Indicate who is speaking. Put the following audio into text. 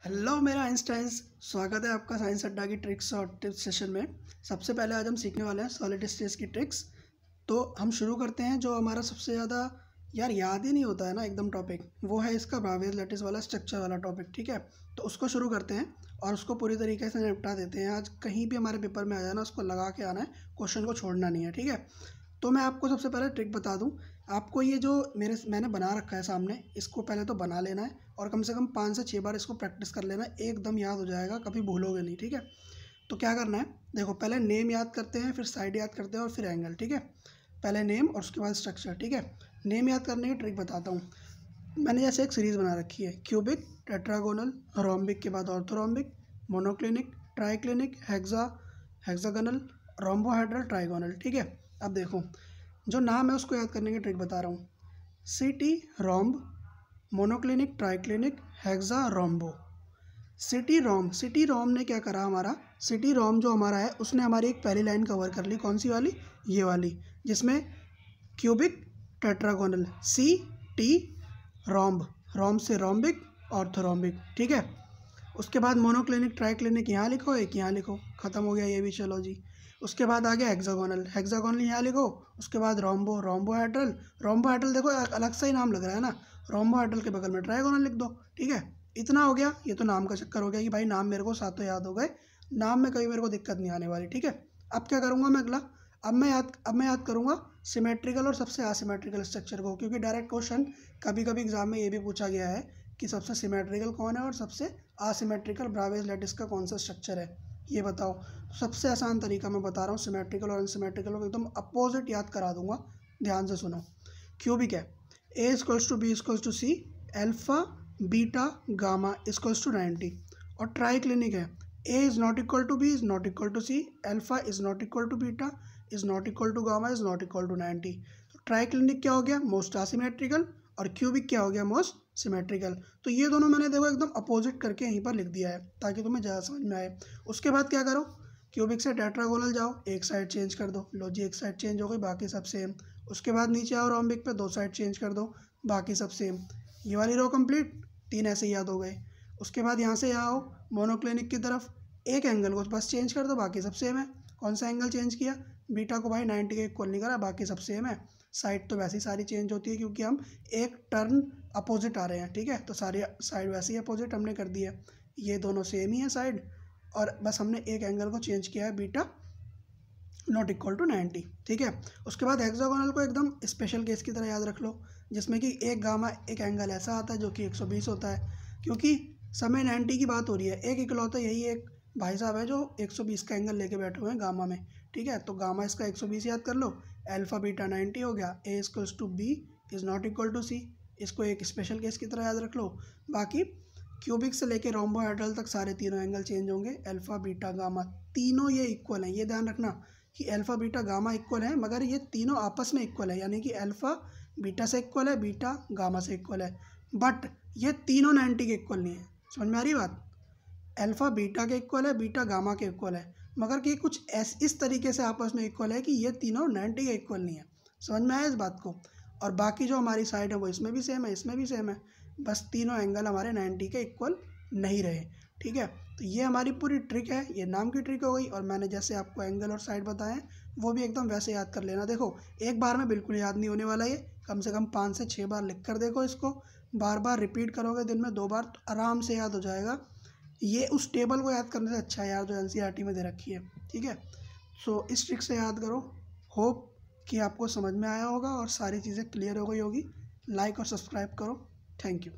Speaker 1: Hello मेरा Einstein's, स्वागत है आपका साइंस अड्डा की ट्रिक्स और टिप्स सेशन में। सबसे पहले आज हम सीखने वाले हैं सॉलिड स्टेट्स की ट्रिक्स। तो हम शुरू करते हैं। जो हमारा सबसे ज़्यादा याद ही नहीं होता है ना एकदम टॉपिक, वो है इसका ब्रावेज लैटिस वाला स्ट्रक्चर वाला टॉपिक। ठीक है, तो उसको शुरू करते हैं और उसको पूरी तरीके से निपटा देते हैं। आज कहीं भी हमारे पेपर में आ जाए ना, उसको लगा के आना है, क्वेश्चन को छोड़ना नहीं है। ठीक है, तो मैं आपको सबसे पहले ट्रिक बता दूं। आपको ये जो मैंने बना रखा है सामने, इसको पहले तो बना लेना है और कम से कम 5 से 6 बार इसको प्रैक्टिस कर लेना है। एकदम याद हो जाएगा, कभी भूलोगे नहीं। ठीक है, तो क्या करना है, देखो पहले नेम याद करते हैं, फिर साइड याद करते हैं और फिर एंगल। ठीक है, पहले नेम और उसके बाद स्ट्रक्चर। ठीक है, नेम याद करने की ट्रिक बताता हूँ। मैंने जैसे एक सीरीज़ बना रखी है, क्यूबिक, टेट्रागोनल, रोम्बिक के बाद orthorhombic, monoclinic, triclinic, hexagonal, rhombohedral, trigonal. ठीक है, अब देखो जो नाम है उसको याद करने की ट्रिक बता रहा हूँ। City rhomb, monoclinic, triclinic, hexa, rhombo. City Rome ने क्या करा, हमारा सिटी रोम जो हमारा है उसने हमारी एक पहली लाइन कवर कर ली। कौन सी वाली? ये वाली, जिसमें क्यूबिक, टेट्रागोनल, सी टी रोम्ब, रोम्ब से रोम्बिक, ऑर्थोरोम्बिक। ठीक है, उसके बाद मोनोक्लिनिक, ट्राइक्लिनिक यहाँ लिखो, एक यहाँ लिखो, ख़त्म हो गया ये भी। चलो जी, उसके बाद आ गया हेक्सागोनल यहाँ लिखो। उसके बाद रोम्बोहेड्रल देखो अलग सा ही नाम लग रहा है ना, रोम्बोहेड्रल के बगल में ट्राइगोनल लिख दो। ठीक है, इतना हो गया। ये तो नाम का चक्कर हो गया कि भाई नाम मेरे को सातों याद हो गए, नाम में कभी मेरे को दिक्कत नहीं आने वाली। ठीक है, अब क्या करूँगा मैं अगला, अब मैं याद करूँगा सिमेट्रिकल और सबसे असिमेट्रिकल स्ट्रक्चर को, क्योंकि डायरेक्ट क्वेश्चन कभी कभी एग्जाम में ये भी पूछा गया है कि सबसे सिमेट्रिकल कौन है और सबसे असिमेट्रिकल ब्रावेज लैटिस का कौन सा स्ट्रक्चर है, ये बताओ। सबसे आसान तरीका मैं बता रहा हूँ, सिमेट्रिकल और अनसिमेट्रिकल को एकदम अपोजिट याद करा दूंगा। ध्यान से सुनो। क्यूबिक है, A equals to B equals to C, alpha beta gamma equals to 90। और ट्राइक्लिनिक है, A is not equal to B is not equal to C, alpha is not equal to beta is not equal to gamma is not equal to 90। तो triclinic क्या हो गया? Most asymmetrical. और cubic क्या हो गया? Most symmetrical. तो ये दोनों मैंने देखो एकदम अपोजिट करके यहीं पर लिख दिया है ताकि तुम्हें ज़्यादा समझ में आए। उसके बाद क्या करो, क्यूबिक से टेट्रागोनल जाओ, एक साइड चेंज कर दो, लो जी एक साइड चेंज हो गई, बाकी सब सेम। उसके बाद नीचे आओ रोम्बिक पे, 2 साइड चेंज कर दो, बाकी सब सेम। ये वाली रो कंप्लीट, 3 ऐसे याद हो गए। उसके बाद यहाँ से आओ मोनोक्लिनिक की तरफ, एक एंगल को बस चेंज कर दो, बाकी सब सेम है। कौन सा एंगल चेंज किया? बीटा को भाई 90 के इक्वल नहीं करा, बाकी सब सेम है। साइड तो वैसे ही सारी चेंज होती है क्योंकि हम एक टर्न अपोजिट आ रहे हैं। ठीक है, तो सारी साइड वैसे ही अपोजिट हमने कर दी है, ये दोनों सेम ही है साइड, और बस हमने एक एंगल को चेंज किया है, बीटा नॉट इक्वल टू 90। ठीक है, उसके बाद हेक्सागोनल को एकदम स्पेशल केस की तरह याद रख लो, जिसमें कि एक गामा एक एंगल ऐसा आता है जो कि 120 होता है, क्योंकि समय 90 की बात हो रही है। एक इकलौता यही एक भाई साहब है जो 120 का एंगल लेके बैठे हुए हैं गामा में। ठीक है, तो गामा इसका 120 याद कर लो, एल्फा बीटा 90 हो गया, A equals to B is not equal to C, इसको एक स्पेशल केस की तरह याद रख लो। बाकी क्यूबिक से लेके रोम्बोहेड्रल तक सारे तीनों एंगल चेंज होंगे, अल्फा बीटा गामा तीनों ये इक्वल हैं। ये ध्यान रखना कि अल्फा बीटा गामा इक्वल है, मगर ये तीनों आपस में इक्वल है, यानी कि अल्फा बीटा से इक्वल है, बीटा गामा से इक्वल है, बट ये तीनों 90 के इक्वल नहीं है। समझ में आ रही बात? अल्फा बीटा के इक्वल है, बीटा गामा के इक्वल है, मगर कि कुछ इस तरीके से आपस में इक्वल है कि ये तीनों 90 के इक्वल नहीं है। समझ में आया इस बात को? और बाकी जो हमारी साइड है वो इसमें भी सेम है, इसमें भी सेम है, बस तीनों एंगल हमारे 90 के इक्वल नहीं रहे। ठीक है, तो ये हमारी पूरी ट्रिक है, ये नाम की ट्रिक हो गई। और मैंने जैसे आपको एंगल और साइड बताए हैं वो भी एकदम वैसे याद कर लेना। देखो एक बार में बिल्कुल याद नहीं होने वाला, ये कम से कम 5 से 6 बार लिख कर देखो, इसको बार बार रिपीट करोगे दिन में 2 बार तो आराम से याद हो जाएगा। ये उस टेबल को याद करने से अच्छा है यार जो एनसीईआरटी में दे रखी है। ठीक है, सो इस ट्रिक से याद करो। होप कि आपको समझ में आया होगा और सारी चीज़ें क्लियर हो गई होगी। लाइक और सब्सक्राइब करो। Thank you.